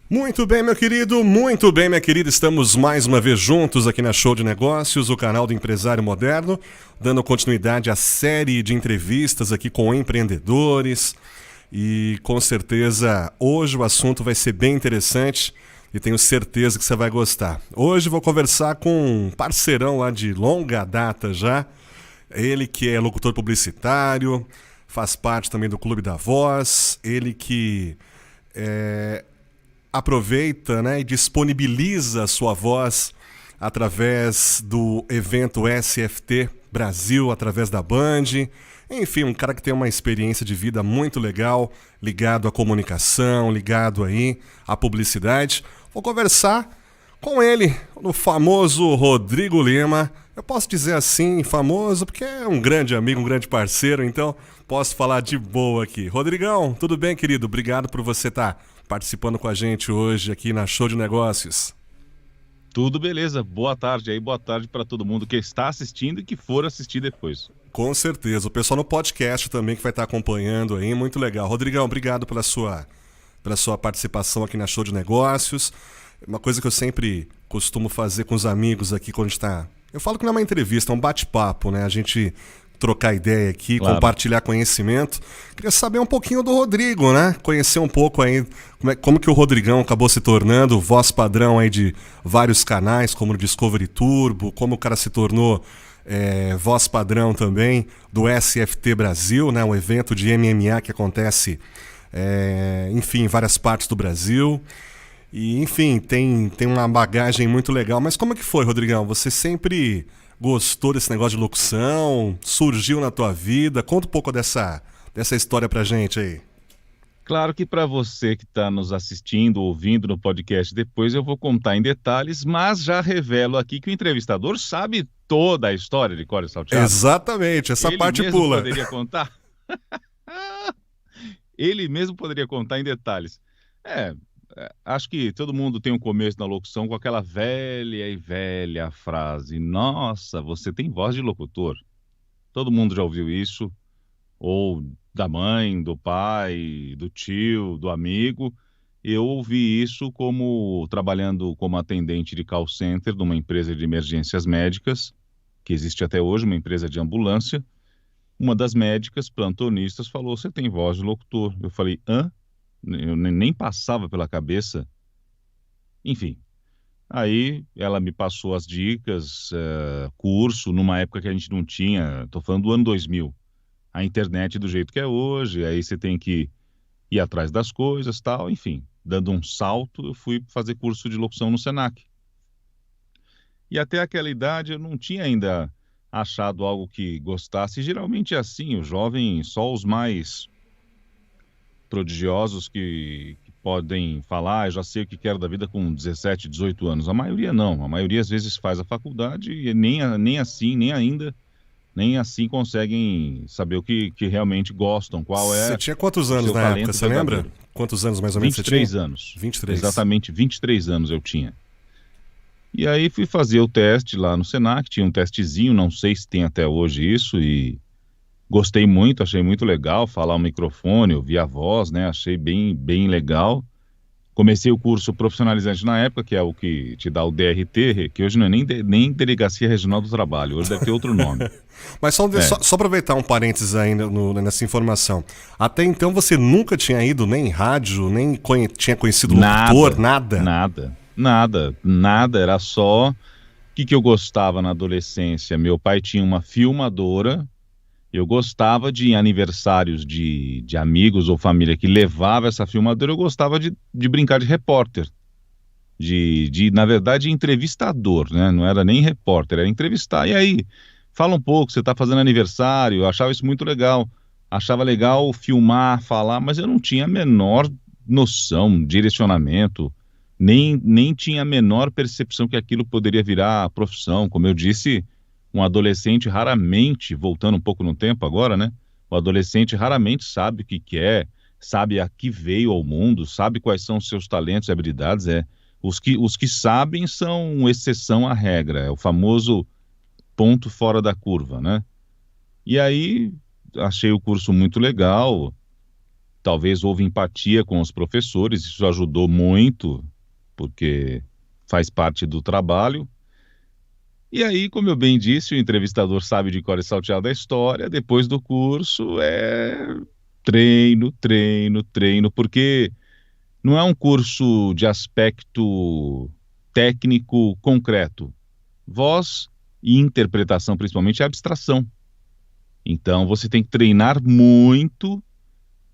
Muito bem, meu querido, muito bem, minha querida. Estamos mais uma vez juntos aqui na Show de Negócios, o canal do Empresário Moderno, dando continuidade à série de entrevistas aqui com empreendedores. E com certeza hoje o assunto vai ser bem interessante e tenho certeza que você vai gostar. Hoje vou conversar com um parceirão lá de longa data já, ele que é locutor publicitário, faz parte também do Clube da Voz, ele que aproveita, né, e disponibiliza a sua voz através do evento SFT Brasil, através da Band. Enfim, um cara que tem uma experiência de vida muito legal, ligado à comunicação, ligado aí à publicidade. Vou conversar com ele, no famoso Rodrigo Lima. Eu posso dizer assim, famoso, porque é um grande amigo, um grande parceiro, então posso falar de boa aqui. Rodrigão, tudo bem, querido? Obrigado por você estar participando com a gente hoje aqui na Show de Negócios. Tudo beleza, boa tarde aí, boa tarde para todo mundo que está assistindo e que for assistir depois. Com certeza, o pessoal no podcast também que vai estar acompanhando aí, muito legal. Rodrigão, obrigado pela sua participação aqui na Show de Negócios. Uma coisa que eu sempre costumo fazer com os amigos aqui quando a gente tá... Eu falo que não é uma entrevista, é um bate-papo, né? A gente trocar ideia aqui, claro, compartilhar conhecimento. Queria saber um pouquinho do Rodrigo, né? Conhecer um pouco aí como que o Rodrigão acabou se tornando voz padrão aí de vários canais, como o Discovery Turbo, como o cara se tornou voz padrão também do SFT Brasil, né? Um evento de MMA que acontece, enfim, em várias partes do Brasil. E, enfim, tem uma bagagem muito legal. Mas como é que foi, Rodrigão? Você sempre gostou desse negócio de locução? Surgiu na tua vida? Conta um pouco dessa história pra gente aí. Claro que para você que está nos assistindo, ouvindo no podcast depois, eu vou contar em detalhes, mas já revelo aqui que o entrevistador sabe toda a história de cor e salteado. Exatamente, essa Ele parte mesmo pula. Poderia contar? Ele mesmo poderia contar em detalhes. Acho que todo mundo tem um começo na locução com aquela velha e velha frase: nossa, você tem voz de locutor. Todo mundo já ouviu isso, ou da mãe, do pai, do tio, do amigo. Eu ouvi isso trabalhando como atendente de call center numa empresa de emergências médicas, que existe até hoje, uma empresa de ambulância. Uma das médicas plantonistas falou: você tem voz de locutor. Eu falei: hã? Eu nem passava pela cabeça. Enfim, aí ela me passou as dicas, curso, numa época que a gente não tinha, estou falando do ano 2000, a internet do jeito que é hoje, aí você tem que ir atrás das coisas, tal, enfim. Dando um salto, eu fui fazer curso de locução no Senac. E até aquela idade eu não tinha ainda achado algo que gostasse. Geralmente é assim, o jovem, só os mais prodigiosos que podem falar: eu já sei o que quero da vida com 17, 18 anos. A maioria não, a maioria às vezes faz a faculdade e nem assim conseguem saber o que realmente gostam, qual Você é tinha quantos o anos seu na época, talento você lembra? verdadeiro. Quantos anos mais ou menos você tinha? 23 anos. 23. Exatamente, 23 anos eu tinha. E aí fui fazer o teste lá no Senac, tinha um testezinho, não sei se tem até hoje isso, e gostei muito, achei muito legal falar ao microfone, ouvir a voz, né? Achei bem legal. Comecei o curso profissionalizante na época, que é o que te dá o DRT, que hoje não é nem Delegacia Regional do Trabalho, hoje deve ter outro nome. Mas só aproveitar um parênteses aí nessa informação. Até então você nunca tinha ido nem em rádio, nem tinha conhecido locutor, nada? Nada. Era só o que eu gostava na adolescência. Meu pai tinha uma filmadora. Eu gostava de aniversários de amigos ou família que levava essa filmadora. Eu gostava de brincar de repórter, na verdade, entrevistador, né? Não era nem repórter, era entrevistar. E aí, fala um pouco, você está fazendo aniversário. Eu achava isso muito legal. Achava legal filmar, falar, mas eu não tinha a menor noção, direcionamento, nem tinha a menor percepção que aquilo poderia virar profissão. Como eu disse, um adolescente raramente, voltando um pouco no tempo agora, né? O adolescente raramente sabe o que quer, sabe a que veio ao mundo, sabe quais são os seus talentos e habilidades. Os que sabem são exceção à regra, é o famoso ponto fora da curva, né? E aí achei o curso muito legal, talvez houve empatia com os professores, isso ajudou muito, porque faz parte do trabalho. E aí, como eu bem disse, o entrevistador sabe de cor e salteado a história, depois do curso é treino, treino, treino, porque não é um curso de aspecto técnico concreto. Voz e interpretação, principalmente, é abstração. Então, você tem que treinar muito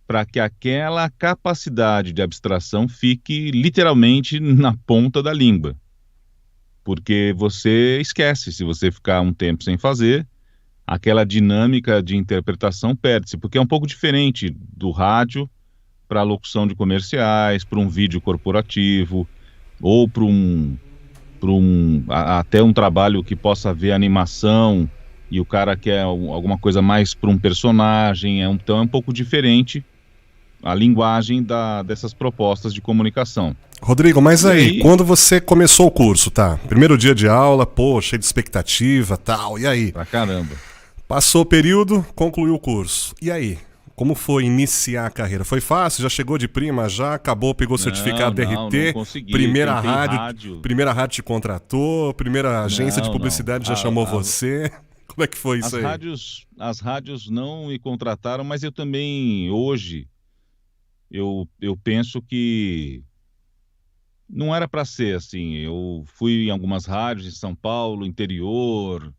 para que aquela capacidade de abstração fique literalmente na ponta da língua. Porque você esquece, se você ficar um tempo sem fazer, aquela dinâmica de interpretação perde-se, porque é um pouco diferente do rádio para a locução de comerciais, para um vídeo corporativo, ou para até um trabalho que possa ver animação e o cara quer alguma coisa mais para um personagem, então é um pouco diferente a linguagem dessas propostas de comunicação. Rodrigo, mas aí, quando você começou o curso, tá? Primeiro dia de aula, pô, cheio de expectativa, tal, e aí? Pra caramba. Passou o período, concluiu o curso. E aí? Como foi iniciar a carreira? Foi fácil? Já chegou de prima? Já acabou, pegou o certificado DRT? Não consegui. Primeira rádio te contratou? Primeira agência de publicidade já chamou você? Como é que foi isso aí? As rádios não me contrataram, mas eu também, hoje, eu penso que não era para ser assim. Eu fui em algumas rádios em São Paulo, interior,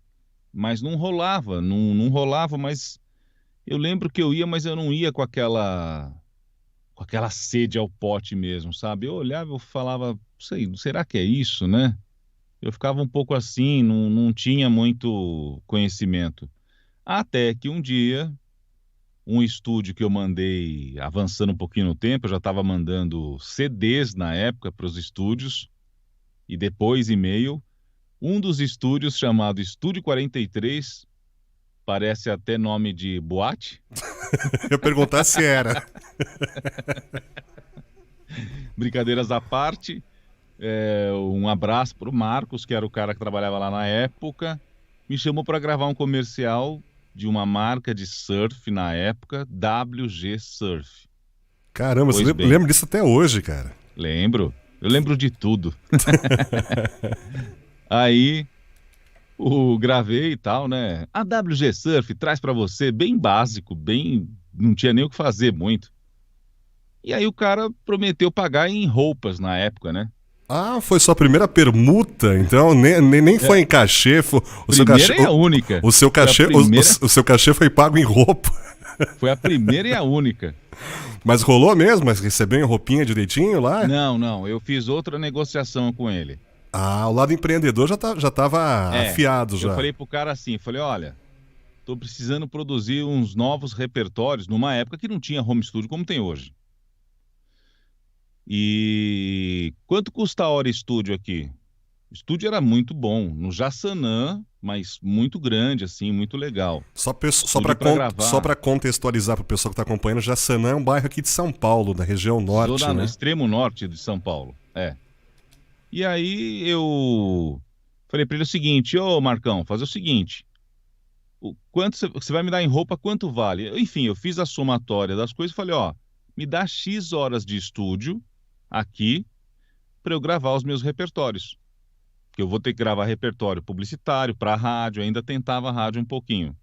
mas não rolava, não rolava, mas eu lembro que eu ia, mas eu não ia com aquela sede ao pote mesmo, sabe? Eu olhava, eu falava, sei, será que é isso, né? Eu ficava um pouco assim, não tinha muito conhecimento. Até que um dia, um estúdio que eu mandei, avançando um pouquinho no tempo, eu já estava mandando CDs na época para os estúdios, e depois e-mail. Um dos estúdios, chamado Estúdio 43, parece até nome de boate. Eu ia perguntar se era. Brincadeiras à parte, um abraço para o Marcos, que era o cara que trabalhava lá na época, me chamou para gravar um comercial de uma marca de surf na época, WG Surf. Caramba, você lembra disso até hoje, cara? Lembro, eu lembro de tudo. Aí, gravei e tal, né? A WG Surf traz para você, bem básico, não tinha nem o que fazer muito. E aí o cara prometeu pagar em roupas na época, né? Ah, foi sua primeira permuta, então nem foi em cachê, Primeira e a única. O seu cachê foi pago em roupa. Foi a primeira e a única. Mas rolou mesmo? Mas recebeu em roupinha direitinho lá? Não, eu fiz outra negociação com ele. Ah, o lado empreendedor já tava afiado já. Eu falei pro cara assim, olha, tô precisando produzir uns novos repertórios numa época que não tinha home studio como tem hoje. E quanto custa a hora estúdio aqui? O estúdio era muito bom, no Jaçanã, mas muito grande, assim, muito legal. Só para contextualizar para o pessoal que está acompanhando, Jaçanã é um bairro aqui de São Paulo, da região norte, né? No extremo norte de São Paulo, E aí eu falei para ele o seguinte, Marcão, fazer o seguinte, quanto você vai me dar em roupa, quanto vale? Enfim, eu fiz a somatória das coisas e falei, me dá X horas de estúdio aqui para eu gravar os meus repertórios. Que eu vou ter que gravar repertório publicitário para rádio, ainda tentava rádio um pouquinho.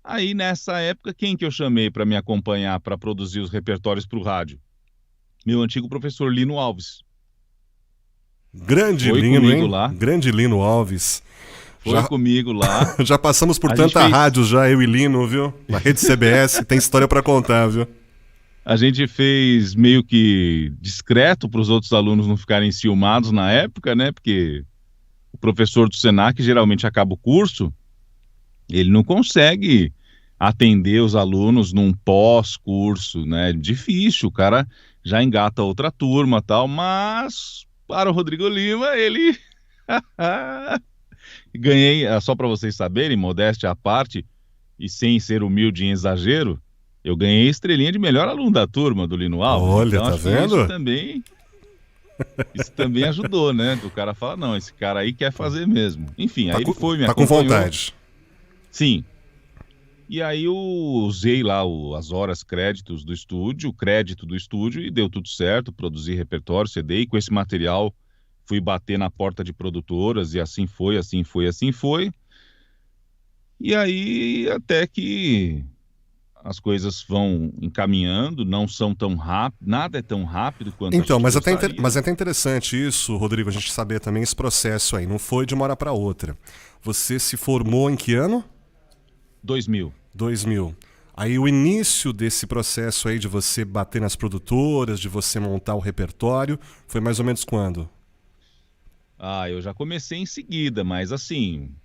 Aí nessa época, quem que eu chamei para me acompanhar para produzir os repertórios para o rádio? Meu antigo professor Lino Alves. Grande Lino, hein? Lá. Grande Lino Alves. Foi comigo lá. Já passamos por tanta rádio já, eu e Lino, viu? Na rede CBS, tem história para contar, viu? A gente fez meio que discreto para os outros alunos não ficarem ciumados na época, né? Porque o professor do Senac geralmente acaba o curso, ele não consegue atender os alunos num pós-curso, né? Difícil, o cara já engata outra turma e tal, mas para o Rodrigo Lima, ele... Ganhei, só para vocês saberem, modéstia à parte, e sem ser humilde em exagero, eu ganhei estrelinha de melhor aluno da turma do Lino Alves. Olha, então, tá vendo? Isso também ajudou, né? O cara fala, não, esse cara aí quer fazer mesmo. Enfim, aí ele foi, me acompanhou. Tá com vontade. Sim. E aí eu usei lá as horas créditos do estúdio, o crédito do estúdio, e deu tudo certo, produzi repertório, CD, e com esse material fui bater na porta de produtoras, e assim foi, assim foi, assim foi. E aí até que as coisas vão encaminhando, não são tão rápido, nada é tão rápido quanto a Então, gente mas gostaria. é até interessante isso, Rodrigo, a gente saber também esse processo aí. Não foi de uma hora para outra. Você se formou em que ano? 2000. 2000. Aí o início desse processo aí de você bater nas produtoras, de você montar o repertório, foi mais ou menos quando? Ah, eu já comecei em seguida, mas assim,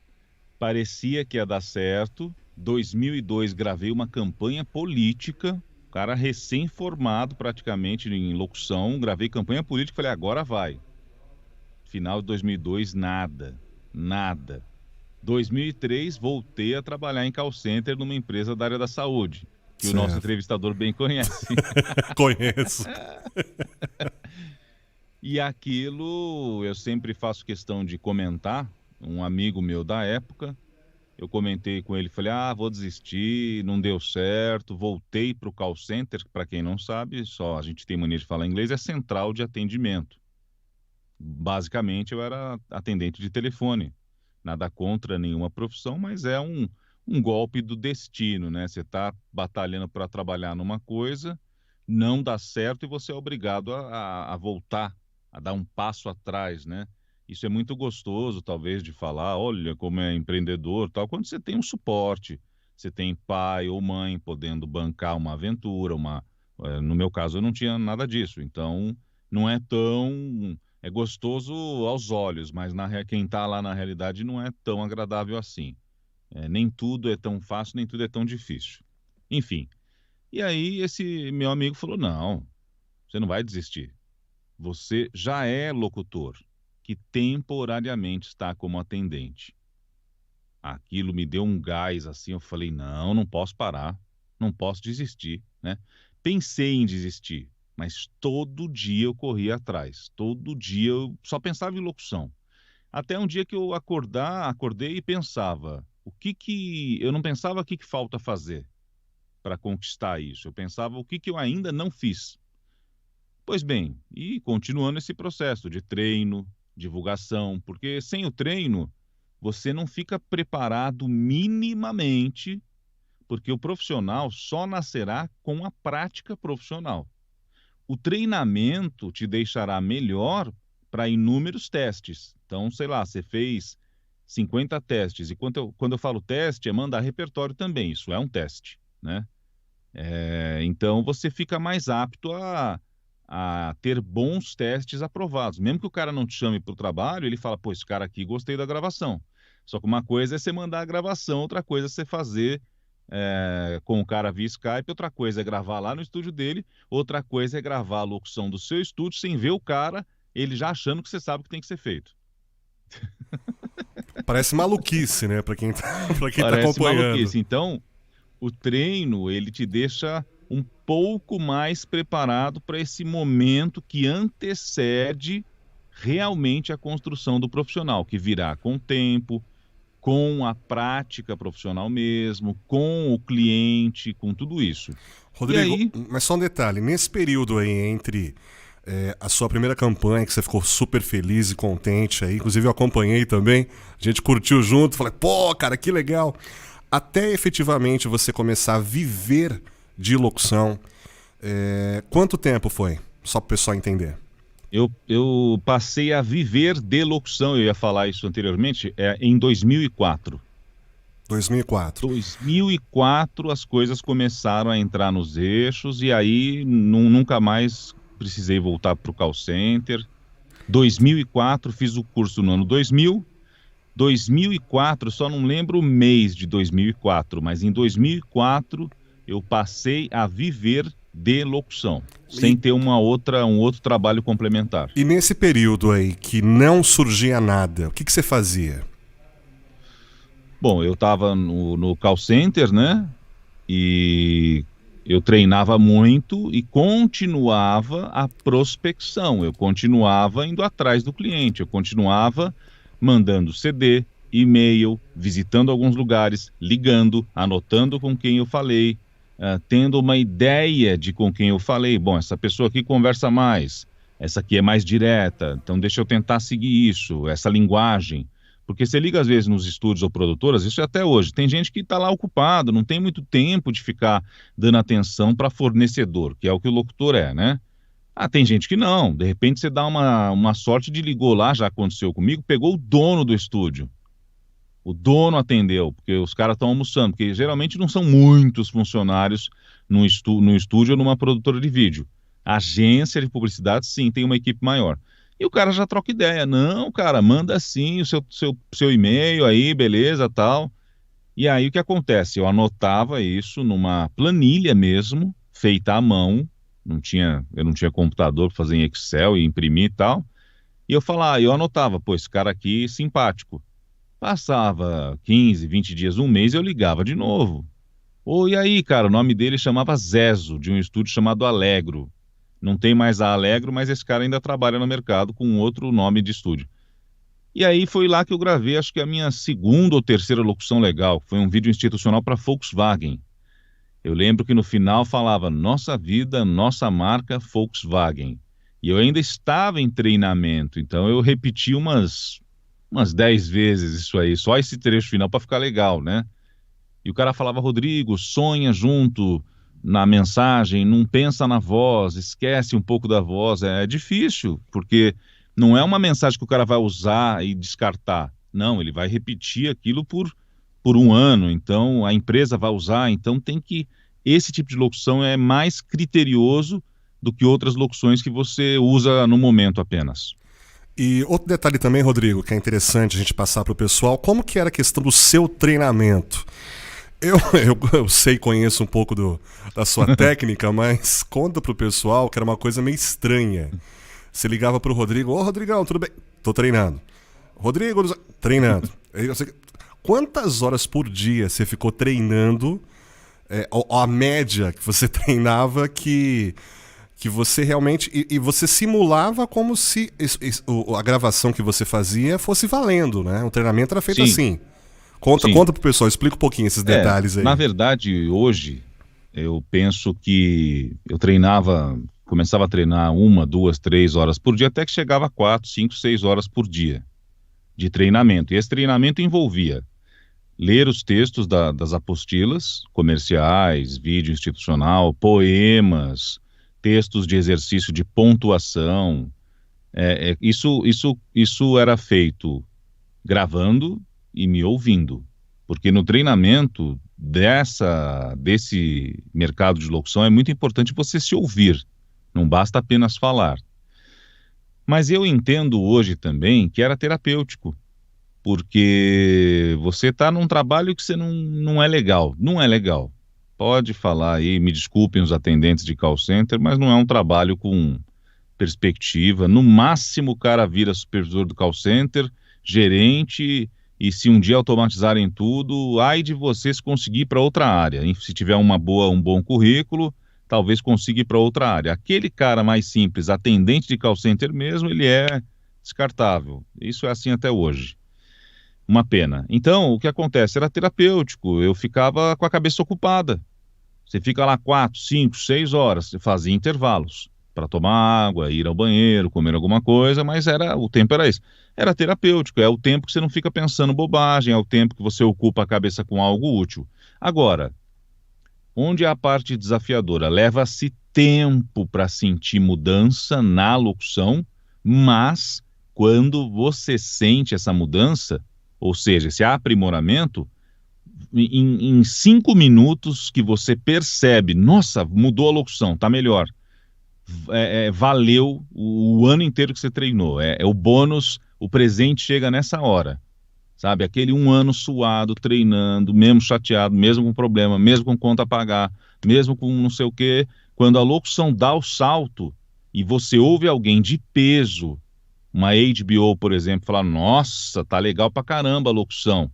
parecia que ia dar certo. 2002 gravei uma campanha política, cara recém-formado praticamente em locução, gravei campanha política, falei, agora vai. Final de 2002, nada, nada. 2003, voltei a trabalhar em call center numa empresa da área da saúde, que o nosso Certo. entrevistador bem conhece. Conheço. E aquilo eu sempre faço questão de comentar. Um amigo meu da época, eu comentei com ele, falei: "Ah, vou desistir, não deu certo". Voltei para o call center, para quem não sabe, só a gente tem mania de falar inglês, é central de atendimento. Basicamente, eu era atendente de telefone. Nada contra nenhuma profissão, mas é um golpe do destino, né? Você está batalhando para trabalhar numa coisa, não dá certo e você é obrigado a voltar, a dar um passo atrás, né? Isso é muito gostoso, talvez, de falar, olha, como é empreendedor, tal, quando você tem um suporte, você tem pai ou mãe podendo bancar uma aventura, no meu caso, eu não tinha nada disso, então não é tão é gostoso aos olhos, mas quem está lá na realidade não é tão agradável assim. Nem tudo é tão fácil, nem tudo é tão difícil. Enfim, e aí esse meu amigo falou: não, você não vai desistir. Você já é locutor, que temporariamente está como atendente. Aquilo me deu um gás assim, eu falei: não, não posso parar, não posso desistir, né? Pensei em desistir, mas todo dia eu corria atrás, todo dia eu só pensava em locução. Até um dia que eu acordei e pensava, eu não pensava o que falta fazer para conquistar isso. Eu pensava o que eu ainda não fiz. Pois bem, e continuando esse processo de treino, divulgação, porque sem o treino você não fica preparado minimamente, porque o profissional só nascerá com a prática profissional. O treinamento te deixará melhor para inúmeros testes. Então, sei lá, você fez 50 testes, e quando eu falo teste, é mandar repertório também, isso é um teste, né? Então, você fica mais apto a ter bons testes aprovados. Mesmo que o cara não te chame para o trabalho, ele fala, pô, esse cara aqui gostei da gravação. Só que uma coisa é você mandar a gravação, outra coisa é você fazer com o cara via Skype, outra coisa é gravar lá no estúdio dele, outra coisa é gravar a locução do seu estúdio sem ver o cara, ele já achando que você sabe o que tem que ser feito. Parece maluquice, né? Pra quem tá Parece acompanhando. maluquice. Então, o treino, ele te deixa um pouco mais preparado para esse momento que antecede realmente a construção do profissional, que virá com o tempo, com a prática profissional mesmo, com o cliente, com tudo isso. E Rodrigo, aí, mas só um detalhe, nesse período aí entre a sua primeira campanha, que você ficou super feliz e contente aí, inclusive eu acompanhei também, a gente curtiu junto, falei, pô, cara, que legal. Até efetivamente você começar a viver de locução, quanto tempo foi? Só para o pessoal entender. eu passei a viver de locução, eu ia falar isso anteriormente, em 2004. 2004. 2004 as coisas começaram a entrar nos eixos e aí nunca mais precisei voltar para o call center. 2004 fiz o curso no ano 2000. 2004, só não lembro o mês de 2004, mas em 2004 eu passei a viver de locução, sem E, ter um outro trabalho complementar. e nesse período aí que não surgia nada, o que você fazia? Bom, eu estava no call center, né? E eu treinava muito e continuava a prospecção, eu continuava indo atrás do cliente, eu continuava mandando CD, e-mail, visitando alguns lugares, ligando, anotando com quem eu falei, tendo uma ideia de com quem eu falei. Bom, essa pessoa aqui conversa mais, essa aqui é mais direta, então deixa eu tentar seguir isso, essa linguagem. Porque você liga às vezes nos estúdios ou produtoras, isso é até hoje, tem gente que está lá ocupado, não tem muito tempo de ficar dando atenção para fornecedor, que é o que o locutor é, né? Ah, tem gente que não, de repente você dá uma sorte de ligou lá, já aconteceu comigo, pegou o dono do estúdio. O dono atendeu, porque os caras estão almoçando, porque geralmente não são muitos funcionários no estúdio ou numa produtora de vídeo. A agência de publicidade, sim, tem uma equipe maior. E o cara já troca ideia. Não, cara, manda sim o seu e-mail aí, beleza, tal. E aí o que acontece? Eu anotava isso numa planilha mesmo, feita à mão. Eu não tinha computador para fazer em Excel e imprimir e tal. E eu anotava, pô, esse cara aqui simpático. Passava 15, 20 dias, um mês, eu ligava de novo. E aí, cara, o nome dele chamava Zezo, de um estúdio chamado Alegro. Não tem mais a Alegro, mas esse cara ainda trabalha no mercado com outro nome de estúdio. E aí foi lá que eu gravei, acho que a minha segunda ou terceira locução legal, foi um vídeo institucional para Volkswagen. Eu lembro que no final falava nossa vida, nossa marca Volkswagen. E eu ainda estava em treinamento, então eu repeti umas 10 vezes isso aí, só esse trecho final para ficar legal, né? E o cara falava, Rodrigo, sonha junto na mensagem, não pensa na voz, esquece um pouco da voz. É difícil, porque não é uma mensagem que o cara vai usar e descartar. Não, ele vai repetir aquilo por um ano, então a empresa vai usar, então tem que... Esse tipo de locução é mais criterioso do que outras locuções que você usa no momento apenas. E outro detalhe também, Rodrigo, que é interessante a gente passar para o pessoal, como que era a questão do seu treinamento? Eu sei, conheço um pouco da sua técnica, mas conta pro pessoal que era uma coisa meio estranha. Você ligava pro Rodrigo, Rodrigão, tudo bem? Tô treinando. Rodrigo, treinando. Quantas horas por dia você ficou treinando, a média que você treinava que você realmente... E você simulava como se a gravação que você fazia fosse valendo, né? O treinamento era feito assim. Conta pro pessoal, explica um pouquinho esses detalhes aí. Na verdade, hoje, eu penso que eu começava a treinar 1, 2, 3 horas por dia, até que chegava a 4, 5, 6 horas por dia de treinamento. E esse treinamento envolvia ler os textos das apostilas comerciais, vídeo institucional, poemas, textos de exercício de pontuação. Isso era feito gravando e me ouvindo, porque no treinamento desse mercado de locução é muito importante você se ouvir, não basta apenas falar. Mas eu entendo hoje também que era terapêutico, porque você está num trabalho que você não é legal, não é legal. Pode falar aí, me desculpem os atendentes de call center, mas não é um trabalho com perspectiva. No máximo o cara vira supervisor do call center, gerente... E se um dia automatizarem tudo, ai de você se conseguir para outra área. Se tiver um bom currículo, talvez consiga ir para outra área. Aquele cara mais simples, atendente de call center mesmo, ele é descartável. Isso é assim até hoje. Uma pena. Então, o que acontece? Era terapêutico. Eu ficava com a cabeça ocupada. Você fica lá 4, 5, 6 horas, você fazia intervalos para tomar água, ir ao banheiro, comer alguma coisa, mas o tempo era esse. Era terapêutico, é o tempo que você não fica pensando bobagem, é o tempo que você ocupa a cabeça com algo útil. Agora, onde é a parte desafiadora? Leva-se tempo para sentir mudança na locução, mas quando você sente essa mudança, ou seja, esse aprimoramento, em 5 minutos que você percebe, nossa, mudou a locução, tá melhor. Valeu o ano inteiro que você treinou. É o bônus, o presente chega nessa hora. Sabe? Aquele um ano suado, treinando, mesmo chateado, mesmo com problema, mesmo com conta a pagar, mesmo com não sei o quê. Quando a locução dá o salto e você ouve alguém de peso, uma HBO, por exemplo, falar, nossa, tá legal pra caramba a locução.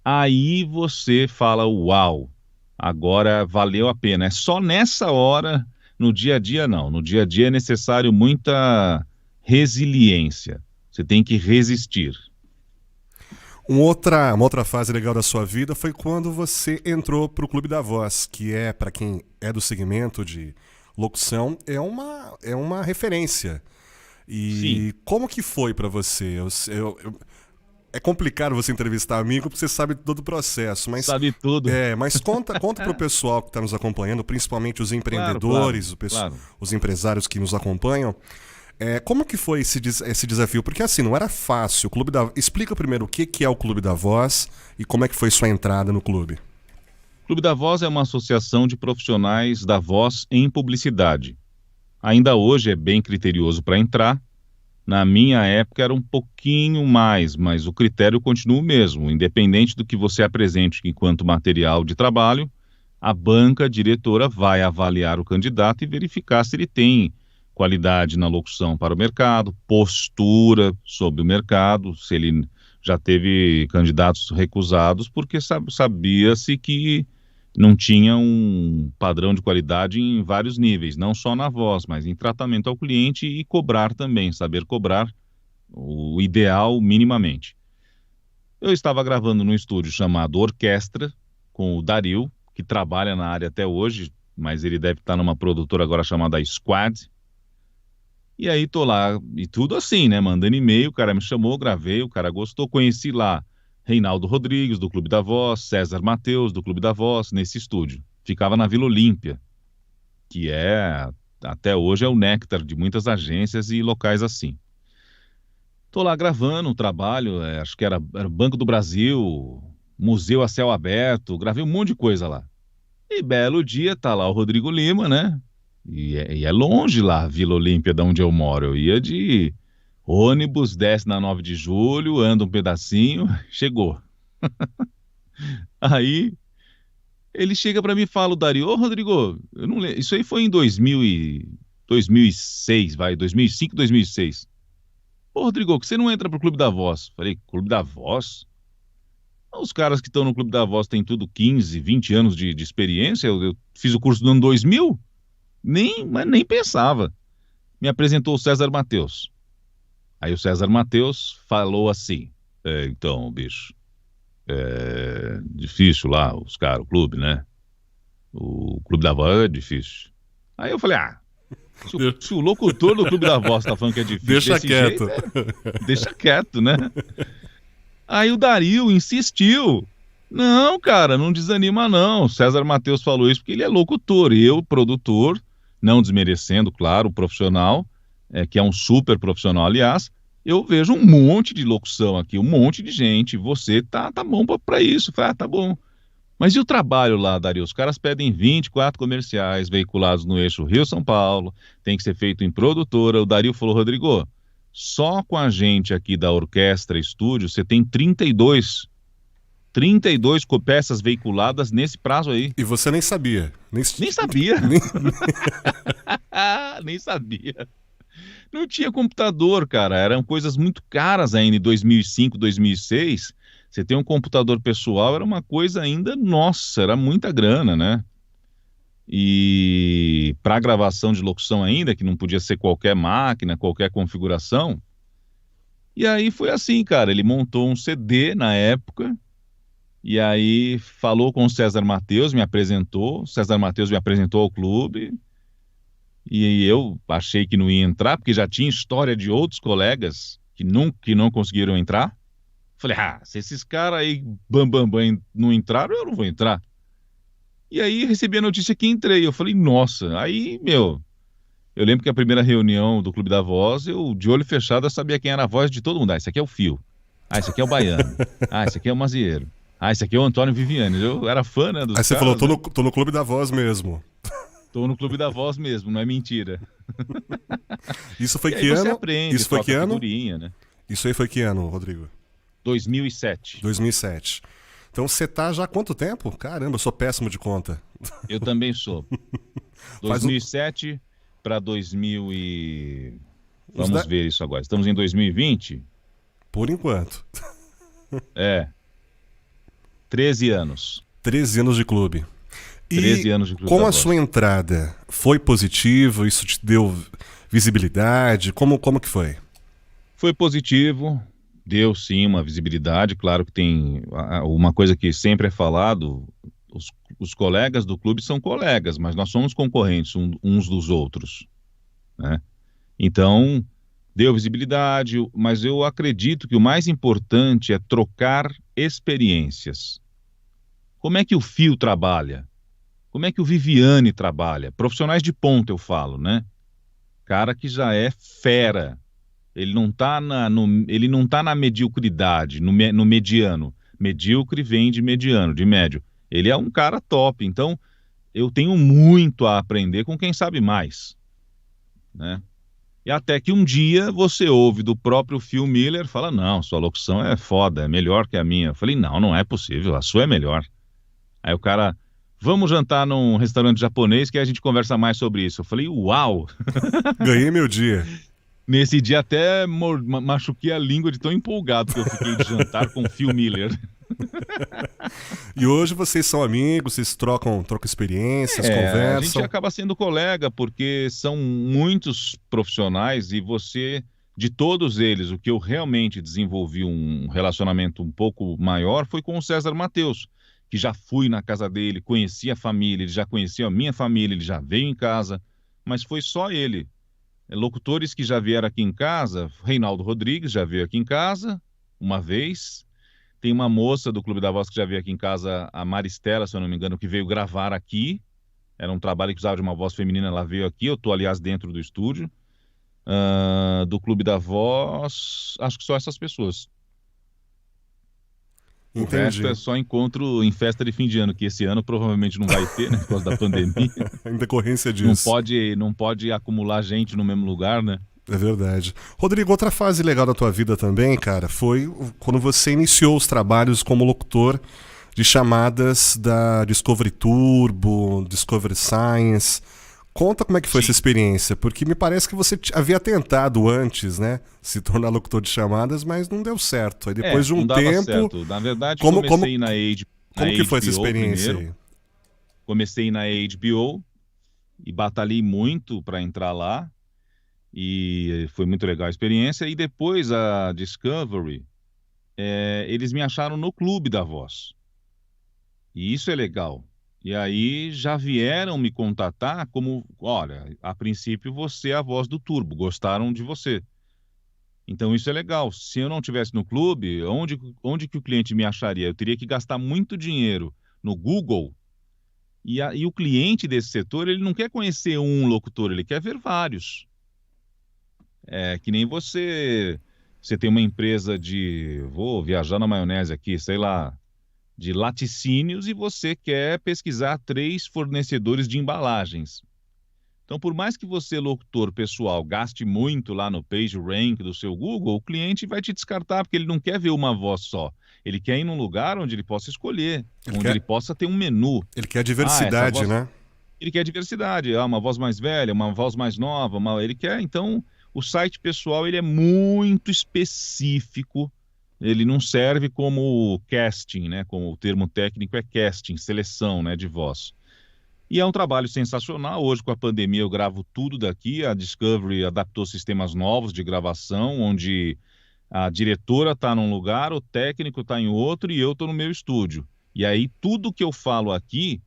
Aí você fala, uau, agora valeu a pena. É só nessa hora, no dia a dia não. No dia a dia é necessário muita resiliência. Você tem que resistir. Uma outra fase legal da sua vida foi quando você entrou para o Clube da Voz, que é, para quem é do segmento de locução, é uma referência. Sim, E como que foi para você? É complicado você entrevistar amigo porque você sabe todo o processo, sabe tudo. mas conta pro pessoal que está nos acompanhando, principalmente os Claro, claro, empreendedores, claro. os empresários que nos acompanham. Como que foi esse desafio? Porque assim, não era fácil. Explica primeiro o que é o Clube da Voz e como é que foi sua entrada no clube. O Clube da Voz é uma associação de profissionais da voz em publicidade. Ainda hoje é bem criterioso para entrar. Na minha época era um pouquinho mais, mas o critério continua o mesmo. Independente do que você apresente enquanto material de trabalho, a banca diretora vai avaliar o candidato e verificar se ele tem qualidade na locução para o mercado, postura sobre o mercado, se ele já teve candidatos recusados, porque sabia-se que não tinha um padrão de qualidade em vários níveis, não só na voz, mas em tratamento ao cliente e cobrar também, saber cobrar o ideal minimamente. Eu estava gravando num estúdio chamado Orquestra, com o Dario, que trabalha na área até hoje, mas ele deve estar numa produtora agora chamada Squad. E aí tô lá, e tudo assim, né? Mandando e-mail, o cara me chamou, gravei, o cara gostou, conheci lá Reinaldo Rodrigues, do Clube da Voz, César Mateus, do Clube da Voz, nesse estúdio. Ficava na Vila Olímpia, que até hoje é o néctar de muitas agências e locais assim. Tô lá gravando um trabalho, acho que era Banco do Brasil, Museu a Céu Aberto, gravei um monte de coisa lá. E belo dia, tá lá o Rodrigo Lima, né? E é longe lá, a Vila Olímpia, de onde eu moro. Eu ia de ônibus, desce na 9 de julho, anda um pedacinho, chegou. Aí ele chega pra mim e fala, o Dario, ô Rodrigo, eu não lembro, isso aí foi em 2006, 2005, 2006. Ô Rodrigo, que você não entra pro Clube da Voz? Falei, Clube da Voz? Os caras que estão no Clube da Voz têm tudo 15, 20 anos de experiência, eu fiz o curso no ano 2000, mas nem pensava. Me apresentou o César Mateus. Aí o César Mateus falou assim, então, bicho, é difícil lá, os caras, o clube, né? O Clube da Voz é difícil. Aí eu falei, se o locutor do Clube da Voz tá falando que é difícil Deixa desse quieto. jeito, deixa quieto, né? Aí o Dario insistiu. Não, cara, não desanima não. O César Mateus falou isso porque ele é locutor. Eu, produtor, não desmerecendo, claro, o profissional, que é um super profissional, aliás, eu vejo um monte de locução aqui, um monte de gente. Você tá bom pra isso. Falei, tá bom. Mas e o trabalho lá, Dario? Os caras pedem 24 comerciais veiculados no eixo Rio-São Paulo, tem que ser feito em produtora. O Dario falou, Rodrigo, só com a gente aqui da Orquestra Estúdio, você tem 32 peças veiculadas nesse prazo aí. E você nem sabia. Nem sabia. Nem- Nem sabia. Não tinha computador, cara. Eram coisas muito caras ainda em 2005, 2006. Você tem um computador pessoal, era uma coisa ainda, nossa, era muita grana, né? E para gravação de locução ainda, que não podia ser qualquer máquina, qualquer configuração. E aí foi assim, cara. Ele montou um CD na época. E aí falou com o César Mateus, me apresentou. O César Mateus me apresentou ao clube. E eu achei que não ia entrar, porque já tinha história de outros colegas que não conseguiram entrar. Falei, se esses caras aí, não entraram, eu não vou entrar. E aí recebi a notícia que entrei. Eu falei, nossa, aí, meu, eu lembro que a primeira reunião do Clube da Voz, eu, de olho fechado, eu sabia quem era a voz de todo mundo. Esse aqui é o Fio. Esse aqui é o Baiano. Esse aqui é o Mazieiro. Esse aqui é o Antônio Viviane. Eu era fã, né, dos Aí você caras, falou, né? tô no Clube da Voz mesmo. Tô no Clube da Voz mesmo, não é mentira. Isso foi E aí que você ano? aprende, Isso foi que troca ano? figurinha, né? Isso aí foi que ano, Rodrigo? 2007. 2007. Então você tá já há quanto tempo? Caramba, eu sou péssimo de conta. Eu também sou. Faz um- 2007 para 2000 e... Uns Vamos de- ver isso agora. Estamos em 2020? Por enquanto. 13 anos. 13 anos de clube. E 13 anos de Clube como da a Voz. sua entrada foi positiva? Isso te deu visibilidade? Como que foi? Foi positivo, Deu sim uma visibilidade, claro que tem uma coisa que sempre é falado, os colegas do clube são colegas, mas nós somos concorrentes uns dos outros, né? Então, deu visibilidade, mas eu acredito que o mais importante é trocar experiências. Como é que o Fio trabalha? Como é que o Viviane trabalha? Profissionais de ponta, eu falo, né? Cara que já é fera. Ele não tá ele não tá na mediocridade, no mediano. Medíocre vem de mediano, de médio. Ele é um cara top. Então, eu tenho muito a aprender com quem sabe mais, né? E até que um dia você ouve do próprio Phil Miller, fala, não, sua locução é foda, é melhor que a minha. Eu falei, não, não é possível, a sua é melhor. Aí o cara, vamos jantar num restaurante japonês que a gente conversa mais sobre isso. Eu falei, uau! Ganhei meu dia. Nesse dia até machuquei a língua de tão empolgado que eu fiquei de jantar com o Phil Miller. E hoje vocês são amigos, vocês trocam experiências, A gente conversam. acaba sendo colega porque são muitos profissionais e você, de todos eles, o que eu realmente desenvolvi um relacionamento um pouco maior foi com o César Mateus, que já fui na casa dele, conheci a família, ele já conhecia a minha família, ele já veio em casa, mas foi só ele. Locutores que já vieram aqui em casa, Reinaldo Rodrigues já veio aqui em casa uma vez. Tem uma moça do Clube da Voz que já veio aqui em casa, a Maristela, se eu não me engano, que veio gravar aqui. Era um trabalho que precisava de uma voz feminina, ela veio aqui. Eu estou, aliás, dentro do estúdio. Do Clube da Voz, acho que só essas pessoas. O resto Entendi. é só encontro em festa de fim de ano, que esse ano provavelmente não vai ter, né, por causa da pandemia. Em decorrência Não disso. pode, não pode acumular gente no mesmo lugar, né? É verdade. Rodrigo, outra fase legal da tua vida também, cara, foi quando você iniciou os trabalhos como locutor de chamadas da Discovery Turbo, Discovery Science. Conta como é que foi essa Sim. experiência, porque me parece que você havia tentado antes, né, se tornar locutor de chamadas, mas não deu certo. Aí depois de um Não dava tempo, certo. Na verdade, como, como, comecei na como que foi essa HBO experiência primeiro. aí? Comecei na HBO e batalhei muito para entrar lá. E foi muito legal a experiência. E depois a Discovery, eles me acharam no Clube da Voz. E isso é legal. E aí já vieram me contatar como, olha, a princípio você é a voz do Turbo, gostaram de você. Então isso é legal. Se eu não tivesse no clube, onde que o cliente me acharia? Eu teria que gastar muito dinheiro no Google. E o cliente desse setor, ele não quer conhecer um locutor, ele quer ver vários. É que nem você tem uma empresa vou viajar na maionese aqui, sei lá, de laticínios e você quer pesquisar 3 fornecedores de embalagens. Então, por mais que você, locutor pessoal, gaste muito lá no PageRank do seu Google, o cliente vai te descartar, porque ele não quer ver uma voz só. Ele quer ir num lugar onde ele possa escolher, Ele onde quer, ele possa ter um menu. ele quer Essa diversidade, voz. né? Ele quer diversidade, uma voz mais velha, uma voz mais nova, ele quer, então, o site pessoal ele é muito específico, ele não serve como casting, né, como o termo técnico é casting, seleção, né, de voz. E é um trabalho sensacional, hoje com a pandemia eu gravo tudo daqui, a Discovery adaptou sistemas novos de gravação, onde a diretora está num lugar, o técnico está em outro e eu estou no meu estúdio. E aí tudo que eu falo aqui,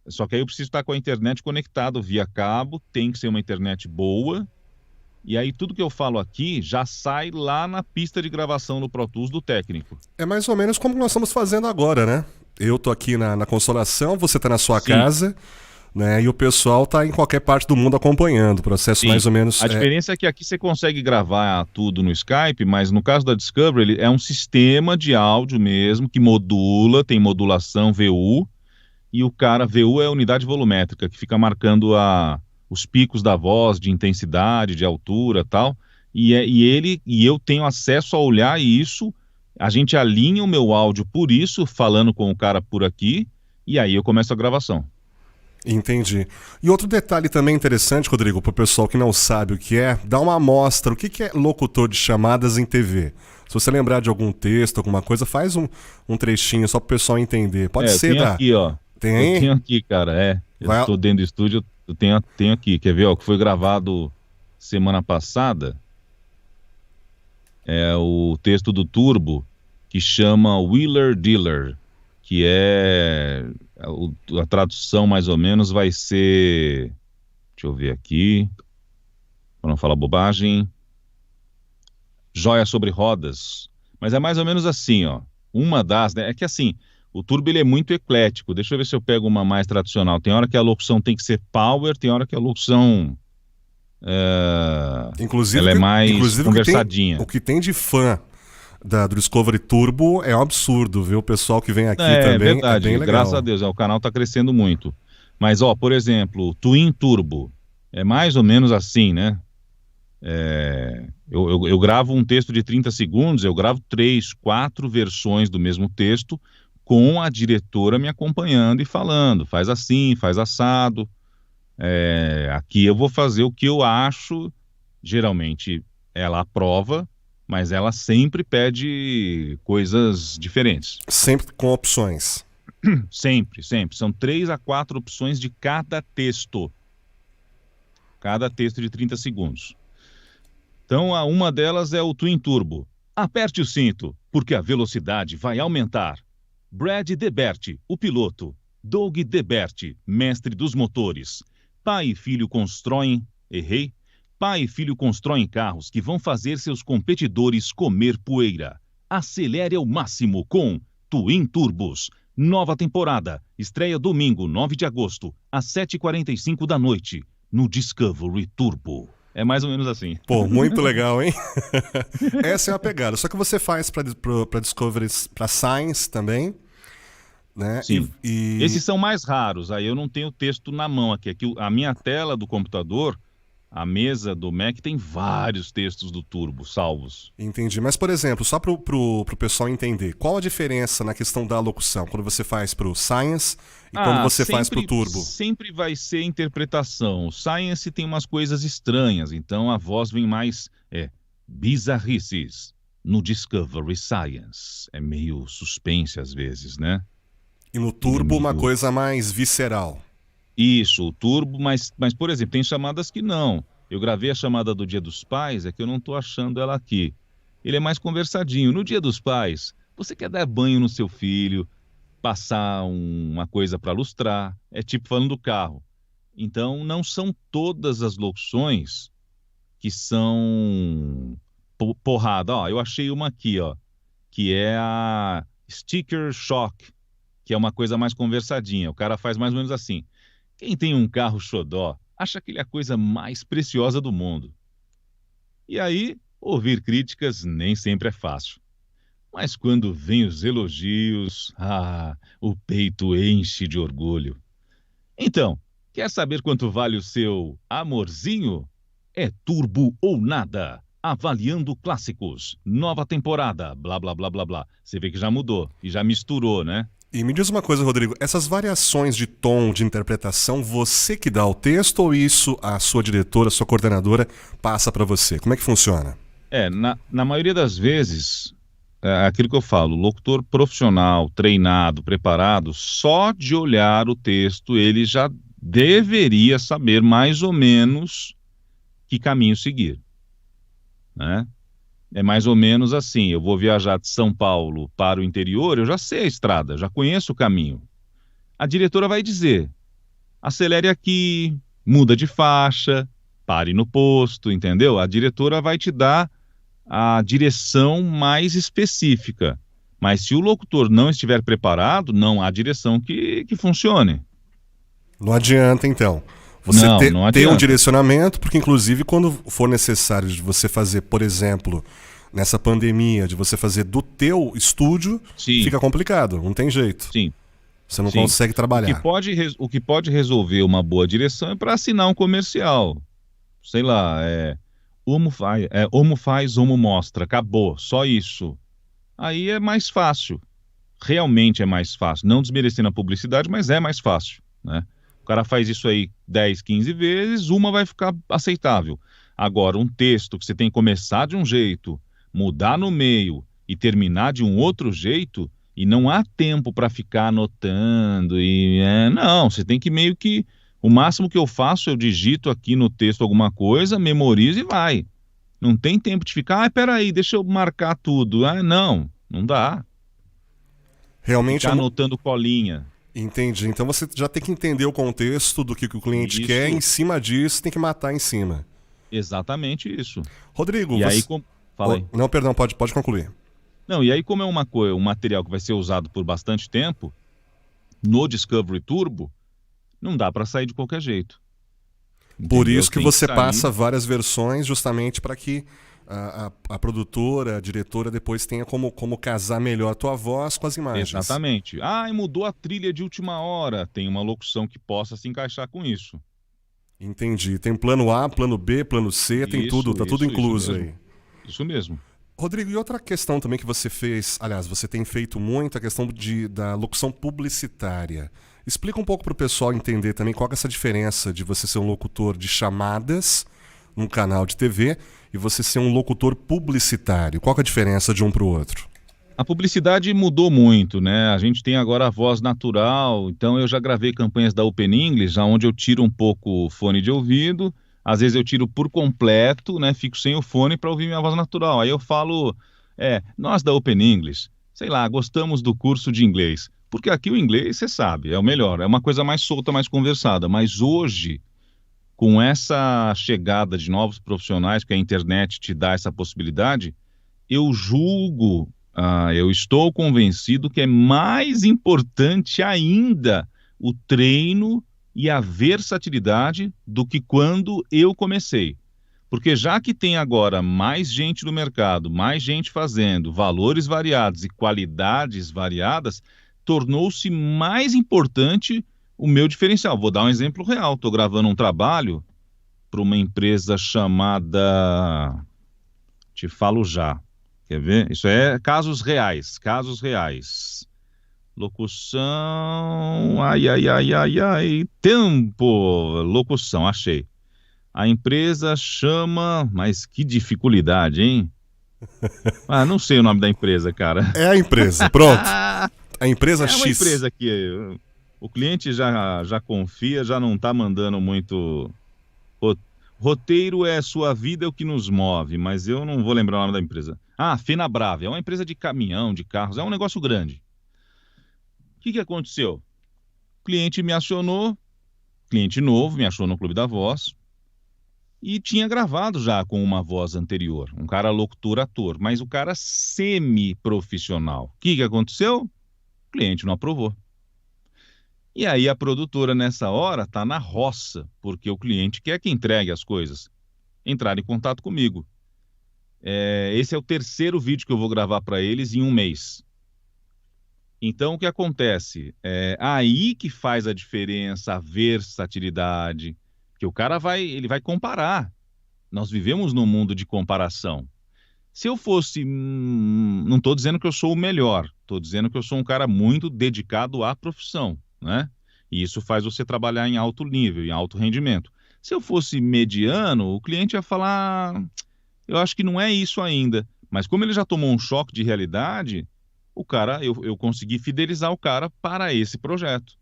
só que aí eu preciso estar com a internet conectado via cabo, tem que ser uma internet boa. E aí tudo que eu falo aqui já sai lá na pista de gravação no Pro Tools do técnico. É mais ou menos como nós estamos fazendo agora, né? Eu tô aqui na Consolação, você tá na sua Sim, casa, né? E o pessoal tá em qualquer parte do mundo acompanhando. O processo sim. mais ou menos A diferença é que aqui você consegue gravar tudo no Skype, mas no caso da Discovery, ele é um sistema de áudio mesmo que modula, tem modulação VU, e o cara, VU é a unidade volumétrica, que fica marcando os picos da voz, de intensidade, de altura, tal. E eu tenho acesso a olhar isso. A gente alinha o meu áudio por isso, falando com o cara por aqui, e aí eu começo a gravação. Entendi. E outro detalhe também interessante, Rodrigo, para o pessoal que não sabe o que é, dá uma amostra. O que é locutor de chamadas em TV? Se você lembrar de algum texto, alguma coisa, faz um trechinho só para o pessoal entender. Pode Eu ser tenho da... aqui, ó. Tem Eu aí? tenho aqui, cara, Eu Vai... estou dentro do estúdio, eu tenho aqui. Quer ver, ó, que foi gravado semana passada. É o texto do Turbo, que chama Wheeler Dealer, que a tradução mais ou menos vai ser, deixa eu ver aqui, para não falar bobagem, Joia sobre Rodas. Mas é mais ou menos assim, ó. Uma das, né? É que assim, o Turbo ele é muito eclético. Deixa eu ver se eu pego uma mais tradicional. Tem hora que a locução tem que ser power, tem hora que a locução Inclusive, ela é mais inclusive conversadinha. o que tem de fã do Discovery Turbo é um absurdo, viu? O pessoal que vem aqui É também é bem verdade, graças a legal. Deus, o canal está crescendo muito. Mas, ó, por exemplo, Twin Turbo, é mais ou menos assim, né? Eu gravo um texto de 30 segundos, eu gravo 3, 4 versões do mesmo texto, com a diretora me acompanhando e falando, faz assim, faz assado. Aqui eu vou fazer o que eu acho, geralmente ela aprova, mas ela sempre pede coisas diferentes. Sempre com opções. Sempre, sempre. São 3 a 4 opções de cada texto. Cada texto de 30 segundos. Então, uma delas é o Twin Turbo. Aperte o cinto, porque a velocidade vai aumentar. Brad Debert, o piloto. Doug Debert, mestre dos motores. Pai e filho constroem... Errei? Pai e filho constroem carros que vão fazer seus competidores comer poeira. Acelere ao máximo com Twin Turbos. Nova temporada. Estreia domingo, 9 de agosto, às 7h45 da noite, no Discovery Turbo. É mais ou menos assim. Pô, muito legal, hein? Essa é a pegada. Só que você faz para Discovery, para Science também, né? Sim. Esses são mais raros. Aí eu não tenho o texto na mão aqui. Aqui a minha tela do computador, a mesa do Mac, tem vários textos do Turbo salvos. Entendi. Mas, por exemplo, só pro pessoal entender, qual a diferença na questão da locução quando você faz pro Science e quando você faz pro Turbo? Sempre vai ser interpretação. O Science tem umas coisas estranhas, então a voz vem mais bizarrices. No Discovery Science. É meio suspense às vezes, né? E no Turbo uma coisa mais visceral. Isso, o Turbo, mas, por exemplo, tem chamadas que não. Eu gravei a chamada do Dia dos Pais, é que eu não estou achando ela aqui. Ele é mais conversadinho. No Dia dos Pais, você quer dar banho no seu filho, passar uma coisa para lustrar, é tipo falando do carro. Então, não são todas as locuções que são porrada. Ó, eu achei uma aqui, ó, que é a Sticker Shock, que é uma coisa mais conversadinha. O cara faz mais ou menos assim. Quem tem um carro xodó acha que ele é a coisa mais preciosa do mundo. E aí, ouvir críticas nem sempre é fácil. Mas quando vem os elogios, o peito enche de orgulho. Então, quer saber quanto vale o seu amorzinho? É Turbo ou Nada. Avaliando clássicos. Nova temporada. Blá, blá, blá, blá, blá. Você vê que já mudou e já misturou, né? E me diz uma coisa, Rodrigo, essas variações de tom, de interpretação, você que dá o texto ou isso a sua diretora, a sua coordenadora passa para você? Como é que funciona? Na maioria das vezes, aquilo que eu falo, locutor profissional, treinado, preparado, só de olhar o texto, ele já deveria saber mais ou menos que caminho seguir, né? É mais ou menos assim, eu vou viajar de São Paulo para o interior, eu já sei a estrada, já conheço o caminho. A diretora vai dizer, acelere aqui, muda de faixa, pare no posto, entendeu? A diretora vai te dar a direção mais específica. Mas se o locutor não estiver preparado, não há direção que funcione. Não adianta, então. Você Não ter um adianta. direcionamento, porque inclusive quando for necessário de você fazer, por exemplo, nessa pandemia, de você fazer do teu estúdio, Sim. fica complicado, não tem jeito. Sim. Você não consegue trabalhar. O que pode resolver uma boa direção é para assinar um comercial. Sei lá, Homo faz, Homo mostra, acabou, só isso. Aí é mais fácil. Realmente é mais fácil. Não desmerecendo a publicidade, mas é mais fácil, né? O cara faz isso aí 10, 15 vezes, uma vai ficar aceitável. Agora, um texto que você tem que começar de um jeito, mudar no meio e terminar de um outro jeito, e não há tempo para ficar anotando. Não, você tem que meio que... O máximo que eu faço, eu digito aqui no texto alguma coisa, memorizo e vai. Não tem tempo de ficar, peraí, deixa eu marcar tudo. Não dá. Realmente Ficar anotando colinha. Entendi. Então você já tem que entender o contexto do que o cliente quer, em cima disso tem que matar em cima. Exatamente isso. Rodrigo, e você... aí, Fala aí. Não, perdão, pode concluir. Não, e aí como é um material que vai ser usado por bastante tempo, no Discovery Turbo, não dá para sair de qualquer jeito. Por Entendeu? isso que Tem você sair. passa várias versões, justamente para que a produtora, a diretora, depois tenha como casar melhor a tua voz com as imagens. Exatamente. E mudou a trilha de última hora. Tem uma locução que possa se encaixar com isso. Entendi. Tem plano A, plano B, plano C, tem tudo, tá tudo incluso aí. Isso mesmo. Rodrigo, e outra questão também que você fez, aliás, você tem feito muito, a questão da locução publicitária. Explica um pouco para o pessoal entender também qual é essa diferença de você ser um locutor de chamadas num canal de TV e você ser um locutor publicitário. Qual é a diferença de um para o outro? A publicidade mudou muito, né? A gente tem agora a voz natural, então eu já gravei campanhas da Open English, onde eu tiro um pouco o fone de ouvido, às vezes eu tiro por completo, né? Fico sem o fone para ouvir minha voz natural. Aí eu falo, nós da Open English, sei lá, gostamos do curso de inglês. Porque aqui o inglês, você sabe, é o melhor, é uma coisa mais solta, mais conversada. Mas hoje, com essa chegada de novos profissionais, que a internet te dá essa possibilidade, eu estou convencido que é mais importante ainda o treino e a versatilidade do que quando eu comecei. Porque já que tem agora mais gente no mercado, mais gente fazendo, valores variados e qualidades variadas, tornou-se mais importante o meu diferencial. Vou dar um exemplo real. Estou gravando um trabalho para uma empresa chamada... Te falo já. Quer ver? Isso é casos reais. Locução... Tempo! Locução, achei. A empresa chama... Mas que dificuldade, hein? Não sei o nome da empresa, cara. É a empresa, pronto. A empresa X. É uma empresa que o cliente já confia, já não está mandando muito... Roteiro é sua vida, é o que nos move, mas eu não vou lembrar o nome da empresa. Fenabrave, é uma empresa de caminhão, de carros, é um negócio grande. O que aconteceu? O cliente me acionou, cliente novo, me achou no Clube da Voz, e tinha gravado já com uma voz anterior, um cara locutor-ator, mas o cara semi-profissional. O que aconteceu? O cliente não aprovou. E aí a produtora, nessa hora, está na roça, porque o cliente quer que entregue as coisas. Entrar em contato comigo. Esse é o terceiro vídeo que eu vou gravar para eles em um mês. Então, o que acontece? Aí que faz a diferença, a versatilidade, que o cara ele vai comparar. Nós vivemos num mundo de comparação. Se eu fosse... não estou dizendo que eu sou o melhor, estou dizendo que eu sou um cara muito dedicado à profissão, né? E isso faz você trabalhar em alto nível, em alto rendimento. Se eu fosse mediano, o cliente ia falar, eu acho que não é isso ainda. Mas como ele já tomou um choque de realidade, eu consegui fidelizar o cara para esse projeto.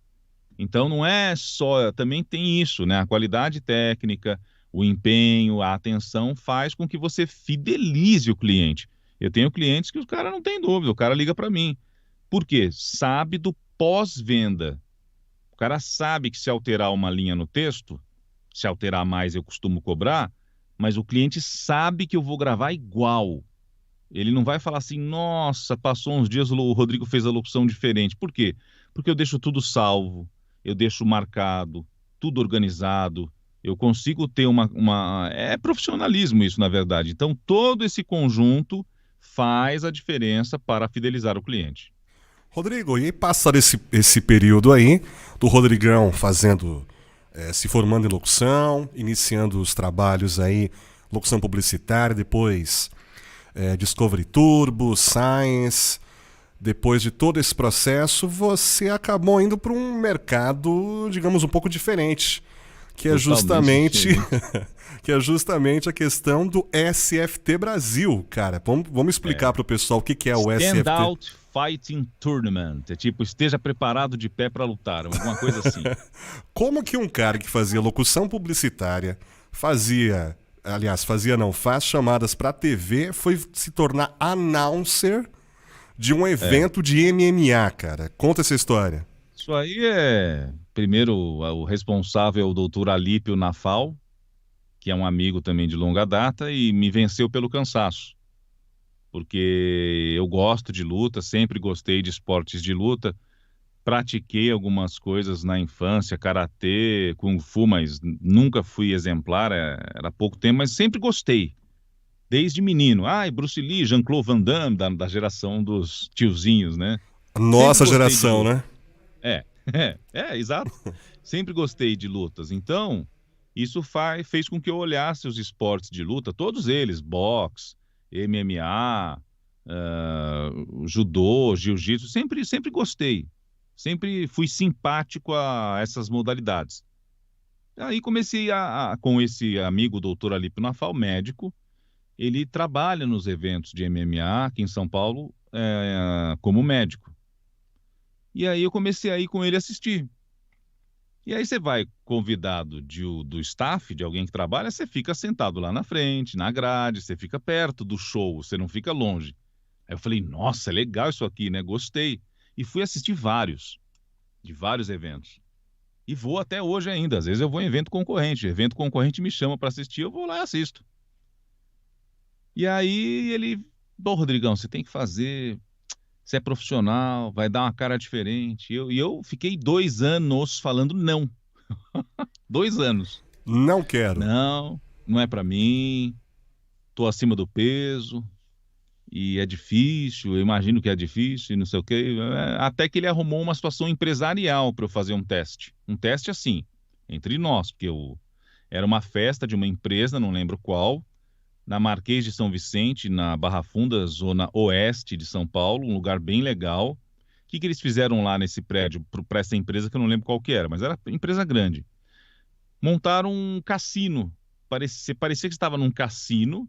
Então não é só, também tem isso, né? A qualidade técnica, o empenho, a atenção faz com que você fidelize o cliente. Eu tenho clientes que o cara não tem dúvida, o cara liga para mim. Por quê? Sabe do pós-venda. O cara sabe que se alterar uma linha no texto, se alterar mais eu costumo cobrar, mas o cliente sabe que eu vou gravar igual. Ele não vai falar assim, nossa, passou uns dias, o Rodrigo fez a locução diferente. Por quê? Porque eu deixo tudo salvo, eu deixo marcado, tudo organizado, eu consigo ter É profissionalismo isso, na verdade. Então, todo esse conjunto faz a diferença para fidelizar o cliente. Rodrigo, e passado esse período aí, do Rodrigão se formando em locução, iniciando os trabalhos aí, locução publicitária, depois Discovery Turbo, Science, depois de todo esse processo, você acabou indo para um mercado, digamos, um pouco diferente, que é justamente a questão do SFT Brasil, cara. Vamos explicar para o pessoal o que é o SFT. Standout Fighting Tournament. É tipo, esteja preparado de pé para lutar, alguma coisa assim. Como que um cara que fazia locução publicitária, fazia aliás, fazia não, faz chamadas pra TV, foi se tornar announcer de um É. evento de MMA, cara. Conta essa história. Isso aí é, primeiro, o responsável é o doutor Alípio Nafal, que é um amigo também de longa data, e me venceu pelo cansaço, porque eu gosto de luta, sempre gostei de esportes de luta, pratiquei algumas coisas na infância, karatê, kung fu, mas nunca fui exemplar, era pouco tempo, mas sempre gostei, desde menino. Ai, Bruce Lee, Jean-Claude Van Damme, da geração dos tiozinhos, né? Sempre Nossa gostei de geração, luta. né? Exato. Sempre gostei de lutas. Então, isso fez com que eu olhasse os esportes de luta, todos eles, boxe, MMA, judô, jiu-jitsu, sempre gostei. Sempre fui simpático a essas modalidades. Aí comecei com esse amigo, o doutor Alípio Nafal, médico, ele trabalha nos eventos de MMA aqui em São Paulo, como médico. E aí eu comecei a ir com ele assistir. E aí você vai convidado do staff, de alguém que trabalha, você fica sentado lá na frente, na grade, você fica perto do show, você não fica longe. Aí eu falei, nossa, é legal isso aqui, né? Gostei. E fui assistir de vários eventos. E vou até hoje ainda. Às vezes eu vou em evento concorrente me chama para assistir, eu vou lá e assisto. E aí ele, pô, Rodrigão, você tem que fazer, você é profissional, vai dar uma cara diferente. E eu fiquei 2 anos falando não. 2 anos. Não quero. Não, não é para mim, tô acima do peso e é difícil, eu imagino que é difícil e não sei o quê. Até que ele arrumou uma situação empresarial para eu fazer um teste. Um teste assim, entre nós, porque era uma festa de uma empresa, não lembro qual, na Marquês de São Vicente, na Barra Funda, zona oeste de São Paulo, um lugar bem legal. O que que eles fizeram lá nesse prédio para essa empresa que eu não lembro qual que era, mas era empresa grande. Montaram um cassino. Parecia que estava num cassino,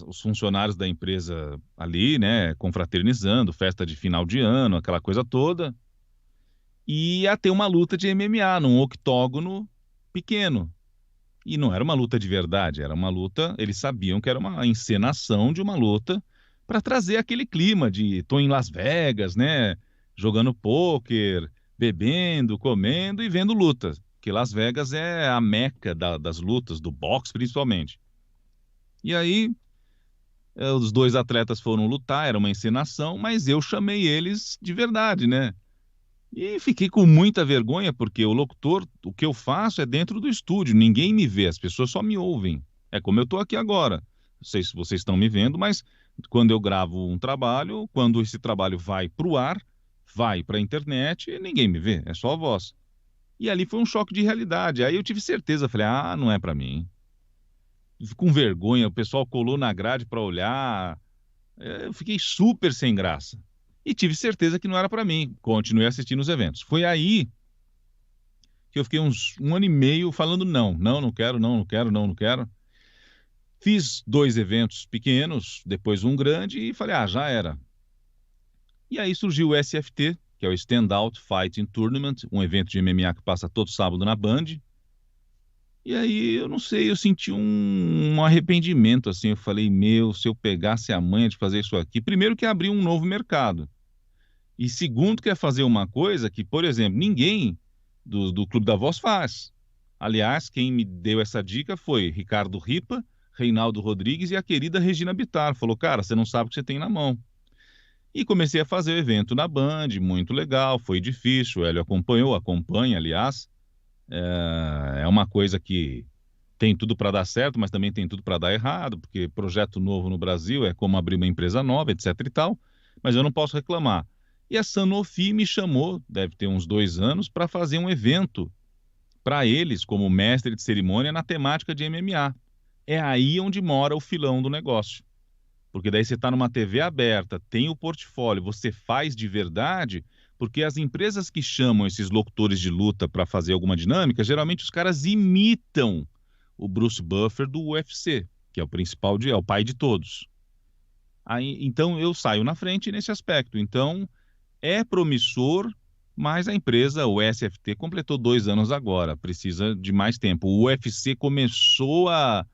os funcionários da empresa ali, né, confraternizando, festa de final de ano, aquela coisa toda. E ia ter uma luta de MMA num octógono pequeno. E não era uma luta de verdade, era uma luta, eles sabiam que era uma encenação de uma luta para trazer aquele clima de tô em Las Vegas, né, jogando pôquer, bebendo, comendo e vendo lutas. Porque Las Vegas é a meca das lutas, do boxe principalmente. E aí, os dois atletas foram lutar, era uma encenação, mas eu chamei eles de verdade, né? E fiquei com muita vergonha, porque o locutor, o que eu faço é dentro do estúdio, ninguém me vê, as pessoas só me ouvem. É como eu estou aqui agora. Não sei se vocês estão me vendo, mas quando eu gravo um trabalho, quando esse trabalho vai para o ar, vai para a internet, ninguém me vê, é só a voz. E ali foi um choque de realidade. Aí eu tive certeza, falei, não é para mim. Com vergonha, o pessoal colou na grade para olhar, eu fiquei super sem graça. E tive certeza que não era para mim. Continuei assistindo os eventos. Foi aí que eu fiquei uns 1 ano e meio falando não, não, não quero, não, não quero, não, não quero. Fiz 2 eventos pequenos, depois um grande e falei, já era. E aí surgiu o SFT, que é o Standout Fighting Tournament, um evento de MMA que passa todo sábado na Band. E aí, eu não sei, eu senti um arrependimento, assim, eu falei, meu, se eu pegasse a manha de fazer isso aqui, primeiro que abriu um novo mercado. E segundo, quer fazer uma coisa que, por exemplo, ninguém do Clube da Voz faz. Aliás, quem me deu essa dica foi Ricardo Ripa, Reinaldo Rodrigues e a querida Regina Bittar. Falou, cara, você não sabe o que você tem na mão. E comecei a fazer o evento na Band, muito legal, foi difícil, o Hélio acompanha, aliás. É uma coisa que tem tudo para dar certo, mas também tem tudo para dar errado, porque projeto novo no Brasil é como abrir uma empresa nova, etc e tal, mas eu não posso reclamar. E a Sanofi me chamou, deve ter uns 2 anos, para fazer um evento para eles, como mestre de cerimônia, na temática de MMA. É aí onde mora o filão do negócio. Porque daí você está numa TV aberta, tem o portfólio, você faz de verdade, porque as empresas que chamam esses locutores de luta para fazer alguma dinâmica, geralmente os caras imitam o Bruce Buffer do UFC, que é o principal, é o pai de todos. Aí, então eu saio na frente nesse aspecto. Então é promissor, Mas a empresa, o SFT, completou 2 anos agora, precisa de mais tempo. O UFC começou a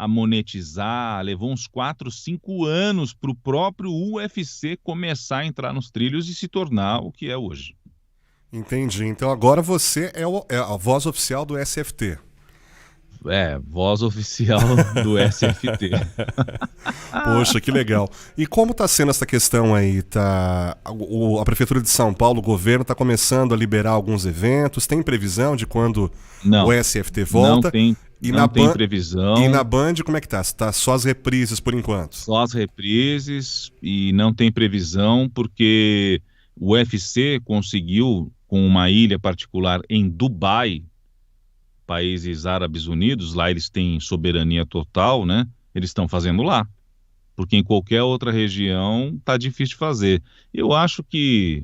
monetizar, levou uns 4, 5 anos para o próprio UFC começar a entrar nos trilhos e se tornar o que é hoje. Entendi. Então agora você é a voz oficial do SFT. É, voz oficial do SFT. Poxa, que legal. E como está sendo essa questão aí? A Prefeitura de São Paulo, o governo, está começando a liberar alguns eventos? Tem previsão de quando o Não, SFT não volta? tem, E na, não tem Ban- e previsão, na Band, como é que tá? Está só as reprises por enquanto? só as reprises e não tem previsão porque o UFC conseguiu, com uma ilha particular em Dubai, países árabes unidos, lá eles têm soberania total, né? Eles estão fazendo lá, porque em qualquer outra região tá difícil de fazer. Eu acho que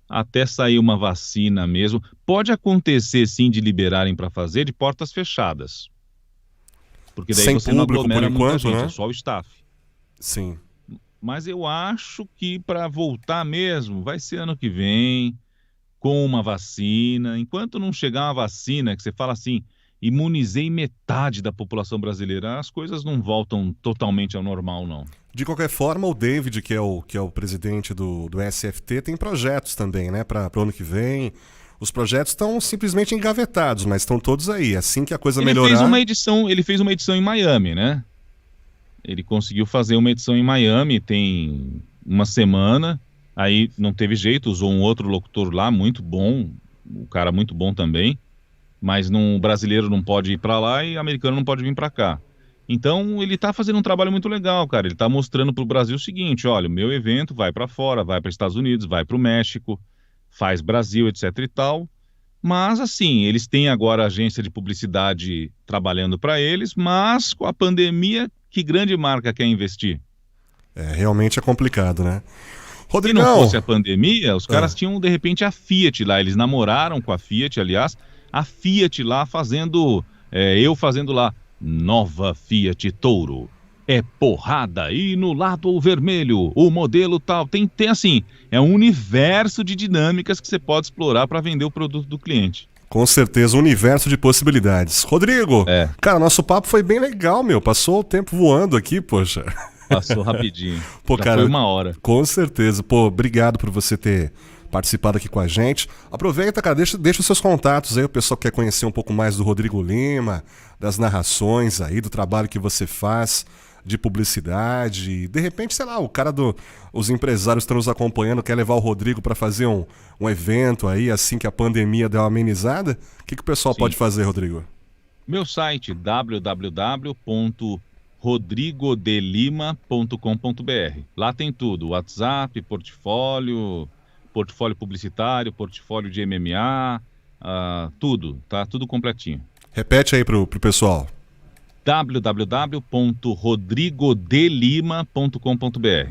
até sair uma vacina mesmo, pode acontecer sim de liberarem para fazer de portas fechadas, porque daí Sem você não público por aglomera muita enquanto, gente, é né? só o staff. Sim. Mas eu acho que para voltar mesmo vai ser ano que vem, com uma vacina. Enquanto não chegar uma vacina que você fala assim, imunizei metade da população brasileira, as coisas não voltam totalmente ao normal, não. De qualquer forma, o David, que é o presidente do SFT, tem projetos também, né? Para o ano que vem. Os projetos estão simplesmente engavetados, mas estão todos aí. Assim que a coisa melhorar. Ele fez uma edição em Miami, né? Ele conseguiu fazer uma edição em Miami, tem uma semana, aí não teve jeito, usou um outro locutor lá, muito bom, o cara muito bom também, mas o brasileiro não pode ir para lá e o americano não pode vir para cá. Então ele está fazendo um trabalho muito legal, cara. Ele está mostrando para o Brasil o seguinte: olha, o meu evento vai para fora, vai para Estados Unidos, vai para o México, faz Brasil, etc e tal. Mas assim, eles têm agora agência de publicidade trabalhando para eles, mas com a pandemia, que grande marca quer investir? Realmente é complicado, né? Se não fosse Rodrigão! a pandemia, os Ah, caras tinham de repente a Fiat lá. Eles namoraram com a Fiat, aliás, a Fiat lá fazendo, eu fazendo lá, nova Fiat Touro. É porrada e no lado vermelho, o modelo tal. Tem assim, é um universo de dinâmicas que você pode explorar para vender o produto do cliente. com certeza, um universo de possibilidades. Rodrigo, É, cara, nosso papo foi bem legal, meu. Passou o tempo voando aqui, poxa. passou rapidinho. Pô, Já foi cara, 1 hora. com certeza. Pô, obrigado por você ter participado aqui com a gente. Aproveita, cara, deixa os seus contatos aí, o pessoal que quer conhecer um pouco mais do Rodrigo Lima, das narrações aí, do trabalho que você faz de publicidade. De repente, sei lá, os empresários estão nos acompanhando, quer levar o Rodrigo para fazer um evento aí, assim que a pandemia der uma amenizada. O que o pessoal pode Sim. fazer, Rodrigo? Meu site www.rodrigodelima.com.br. Lá tem tudo: WhatsApp, portfólio publicitário, portfólio de MMA, tudo, tá tudo completinho. Repete aí pro pessoal. www.rodrigodelima.com.br.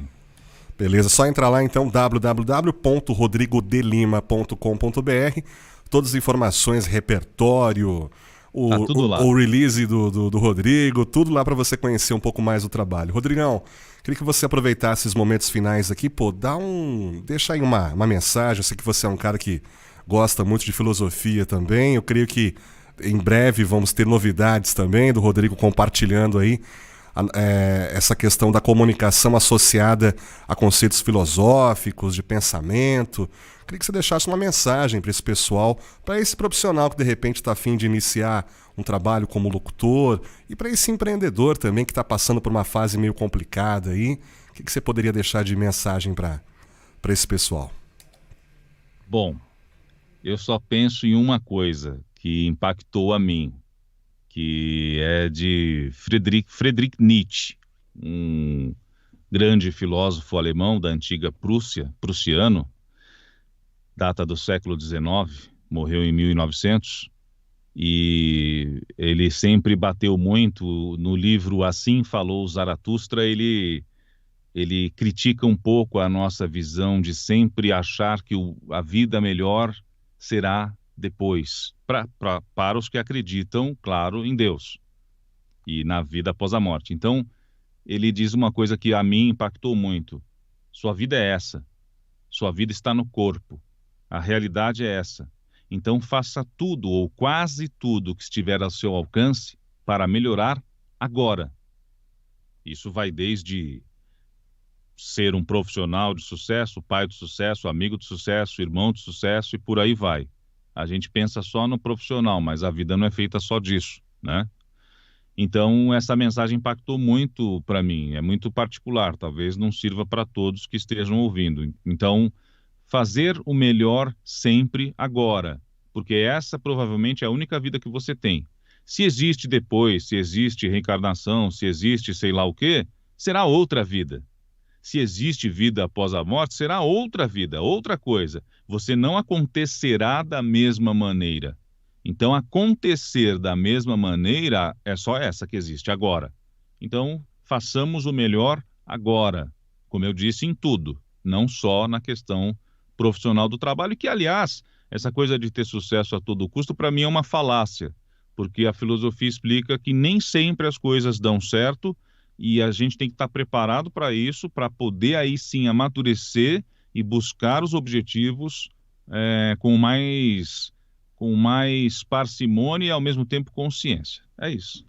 Beleza, só entrar lá então, www.rodrigodelima.com.br. Todas as informações, repertório, Tá o, tudo lá. o release do Rodrigo, tudo lá para você conhecer um pouco mais do trabalho. Rodrigão, queria que você aproveitasse esses momentos finais aqui, pô, deixa aí uma mensagem. Eu sei que você é um cara que gosta muito de filosofia também. Eu creio que em breve vamos ter novidades também do Rodrigo compartilhando aí essa questão da comunicação associada a conceitos filosóficos, de pensamento. Queria que você deixasse uma mensagem para esse pessoal, para esse profissional que de repente está a fim de iniciar um trabalho como locutor e para esse empreendedor também que está passando por uma fase meio complicada aí. O que você poderia deixar de mensagem para esse pessoal? Bom, eu só penso em uma coisa que impactou a mim, que é de Friedrich Nietzsche, um grande filósofo alemão da antiga Prússia, prussiano, data do século XIX, morreu em 1900, e ele sempre bateu muito no livro Assim Falou Zaratustra. Ele critica um pouco a nossa visão de sempre achar que a vida melhor será depois, para os que acreditam, claro, em Deus e na vida após a morte. Então, ele diz uma coisa que a mim impactou muito: sua vida é essa, sua vida está no corpo. A realidade é essa. Então faça tudo ou quase tudo que estiver ao seu alcance para melhorar agora. Isso vai desde ser um profissional de sucesso, pai de sucesso, amigo de sucesso, irmão de sucesso e por aí vai. A gente pensa só no profissional, mas a vida não é feita só disso, né? Então, essa mensagem impactou muito para mim, é muito particular, talvez não sirva para todos que estejam ouvindo. Então, fazer o melhor sempre agora, porque essa provavelmente é a única vida que você tem. Se existe depois, se existe reencarnação, se existe sei lá o quê, será outra vida. Se existe vida após a morte, será outra vida, outra coisa. Você não acontecerá da mesma maneira. Então, acontecer da mesma maneira é só essa que existe agora. Então, façamos o melhor agora, como eu disse, em tudo, não só na questão profissional do trabalho, que, aliás, essa coisa de ter sucesso a todo custo, para mim é uma falácia, porque a filosofia explica que nem sempre as coisas dão certo e a gente tem que estar preparado para isso, para poder aí sim amadurecer e buscar os objetivos com mais parcimônia e ao mesmo tempo consciência. É isso.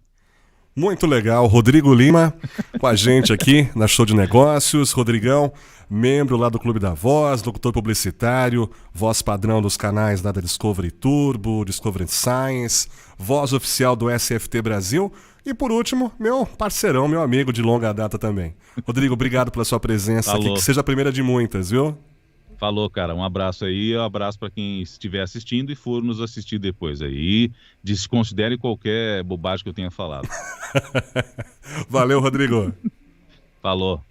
Muito legal. Rodrigo Lima com a gente aqui na Show de Negócios. Rodrigão, membro lá do Clube da Voz, locutor publicitário, voz padrão dos canais da Discovery Turbo, Discovery Science, voz oficial do SFT Brasil e, por último, meu parceirão, meu amigo de longa data também. Rodrigo, obrigado pela sua presença aqui, que seja a primeira de muitas, viu? Falou, cara. Um abraço aí, um abraço para quem estiver assistindo e for nos assistir depois aí. Desconsidere qualquer bobagem que eu tenha falado. Valeu, Rodrigo. Falou.